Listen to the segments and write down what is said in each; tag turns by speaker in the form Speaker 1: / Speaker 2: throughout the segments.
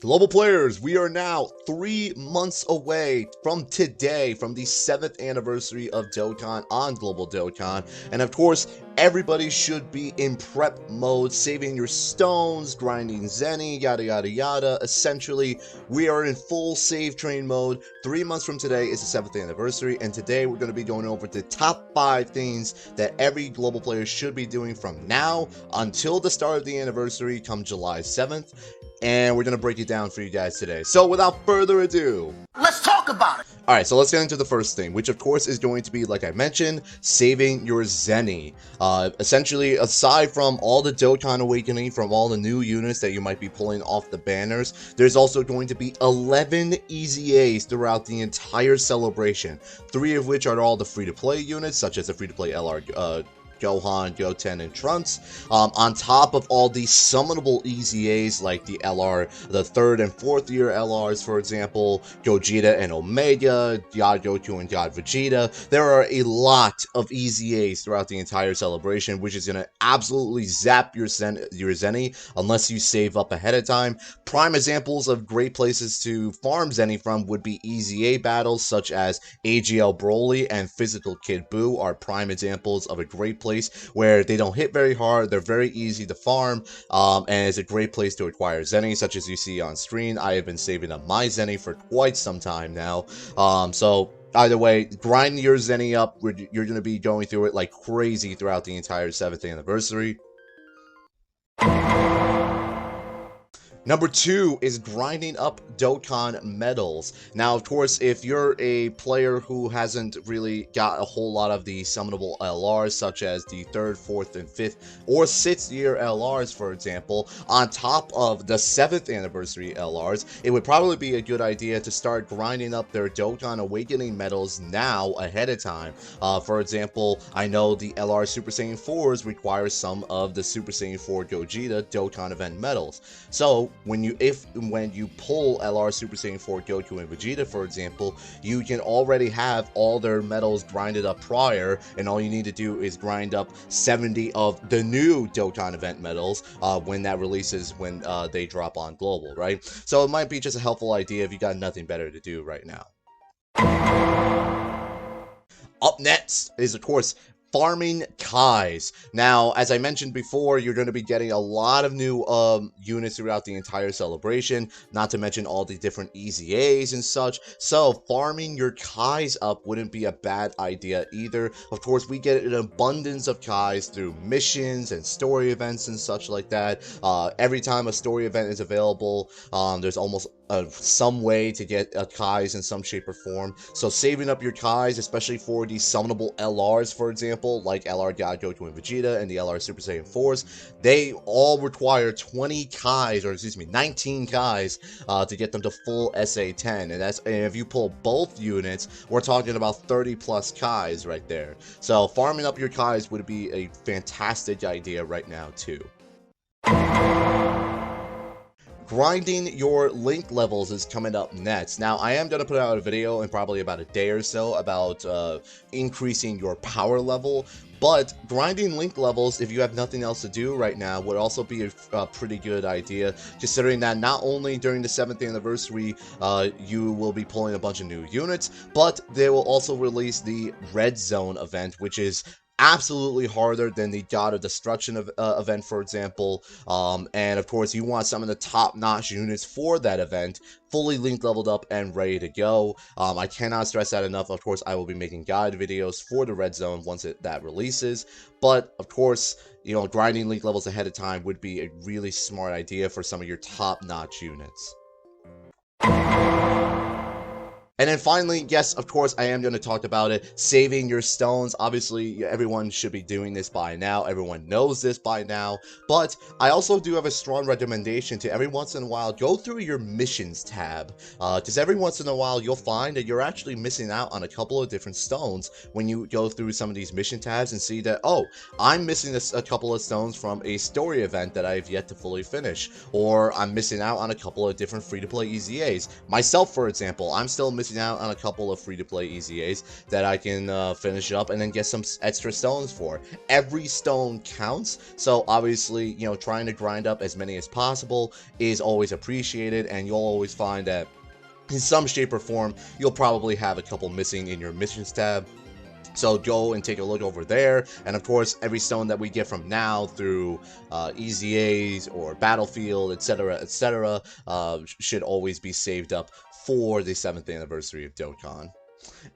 Speaker 1: Global players, we are now 3 months away from today, from the 7th anniversary of Dokkan on Global Dokkan. And of course, everybody should be in prep mode, saving your stones, grinding Zenny, yada yada yada. Essentially, we are in full save train mode. 3 months from today is the 7th anniversary, and today we're going to be going over the top 5 things that every global player should be doing from now until the start of the anniversary come July 7th. And we're going to break it down for you guys today. So without further ado,
Speaker 2: let's talk about it.
Speaker 1: Alright, so let's get into the first thing, which of course is going to be, like I mentioned, saving your Zenny. Essentially, aside from all the Dokkan Awakening, from all the new units that you might be pulling off the banners, there's also going to be 11 Easy A's throughout the entire celebration. 3 of which are all the free-to-play units, such as the free-to-play LR Gohan, Goten, and Trunks, on top of all these summonable Easy A's like the LR, the 3rd and 4th year LRs, for example, Gogeta and Omega, God Goku and God Vegeta. There are a lot of Easy A's throughout the entire celebration, which is going to absolutely zap your Zenny unless you save up ahead of time. Prime examples of great places to farm Zenny from would be Easy A battles such as AGL Broly and Physical Kid Buu are prime examples of a great place where they don't hit very hard, they're very easy to farm, and it's a great place to acquire Zenny, such as you see on screen. I have been saving up my Zenny for quite some time now, so either way, grind your Zenny up. You're going to be going through it like crazy throughout the entire 7th anniversary. Number 2 is grinding up Dokkan medals. Now, of course, if you're a player who hasn't really got a whole lot of the summonable LRs, such as the 3rd, 4th, and 5th, or 6th year LRs, for example, on top of the 7th anniversary LRs, it would probably be a good idea to start grinding up their Dokkan Awakening medals now ahead of time. For example, I know the LR Super Saiyan 4s require some of the Super Saiyan 4 Gogeta Dokkan event medals. So, when you pull LR Super Saiyan 4 Goku and Vegeta, for example, you can already have all their medals grinded up prior, and all you need to do is grind up 70 of the new Dokkan event medals when that releases, when they drop on global, right? So it might be just a helpful idea if you got nothing better to do right now. Up next is, of course, farming Kais. Now, as I mentioned before, you're going to be getting a lot of new units throughout the entire celebration, not to mention all the different Easy A's and such. So, farming your Kais up wouldn't be a bad idea either. Of course, we get an abundance of Kais through missions and story events and such like that. Every time a story event is available, there's almost some way to get Kais in some shape or form. So saving up your Kais, especially for the summonable LRs, for example, like LR God Goku and Vegeta and the LR Super Saiyan 4s, they all require 20 Kais, or excuse me, 19 Kais to get them to full SA10. And if you pull both units, we're talking about 30 plus Kais right there. So farming up your Kais would be a fantastic idea right now too. Grinding your link levels is coming up next. Now, I am going to put out a video in probably about a day or so about increasing your power level, but grinding link levels, if you have nothing else to do right now, would also be a pretty good idea, considering that not only during the 7th anniversary you will be pulling a bunch of new units, but they will also release the Red Zone event, which is absolutely harder than the God of Destruction event, for example, and of course you want some of the top-notch units for that event fully link leveled up and ready to go. I cannot stress that enough. Of course, I will be making guide videos for the Red Zone once that releases, but of course, you know, grinding link levels ahead of time would be a really smart idea for some of your top-notch units. And then finally, yes, of course, I am going to talk about it, saving your stones. Obviously, everyone should be doing this by now. Everyone knows this by now. But I also do have a strong recommendation to every once in a while, go through your missions tab. Because every once in a while, you'll find that you're actually missing out on a couple of different stones when you go through some of these mission tabs and see that, oh, I'm missing a couple of stones from a story event that I have yet to fully finish. Or I'm missing out on a couple of different free-to-play Easy A's. Myself, for example, I'm still missing missing out on a couple of free-to-play EZAs that I can finish up and then get some extra stones for. Every stone counts, so obviously, you know, trying to grind up as many as possible is always appreciated, and you'll always find that in some shape or form, you'll probably have a couple missing in your missions tab. So go and take a look over there, and of course, every stone that we get from now through EZAs or Battlefield, etc., should always be saved up for the 7th anniversary of Dokkan.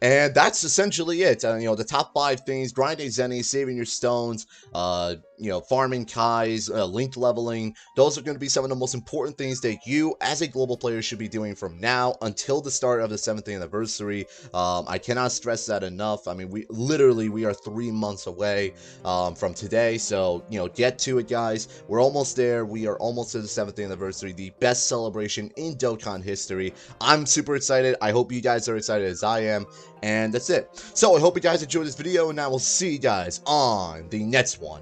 Speaker 1: And that's essentially it. You know, the top 5 things: grinding Zenny, saving your stones, you know, farming Kais, linked leveling. Those are going to be some of the most important things that you, as a global player, should be doing from now until the start of the 7th anniversary. I cannot stress that enough. I mean, we are 3 months away from today, so, you know, get to it, guys. We're almost there. We are almost to the 7th anniversary, the best celebration in Dokkan history. I'm super excited. I hope you guys are excited as I am. And that's it. So I hope you guys enjoyed this video, and I will see you guys on the next one.